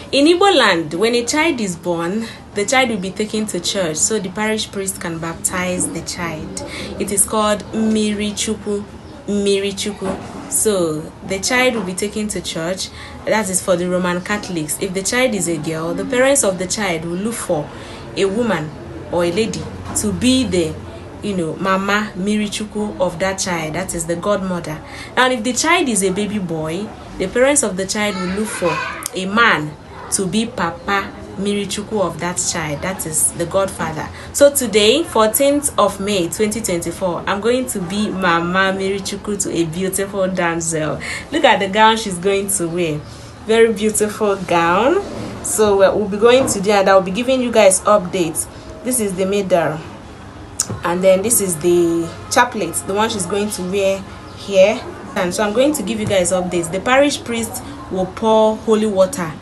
In Igbo land, when a child is born, the child will be taken to church so the parish priest can baptize the child. It is called Mirichuku. So the child will be taken to church. That is for the Roman Catholics. If the child is a girl, the parents of the child will look for a woman or a lady to be the Mama Mirichuku of that child. That is the godmother. And if the child is a baby boy, the parents of the child will look for a man to be Papa Mirichuku of that child. That is the godfather. So today, 14th of May 2024, I'm going to be Mama Mirichuku to a beautiful damsel. Look at the gown she's going to wear. Very beautiful gown. So we'll be going to there and I'll be giving you guys updates. This is the middle, and then this is the chaplet, the one she's going to wear here. And so I'm going to give you guys updates. The parish priest will pour holy water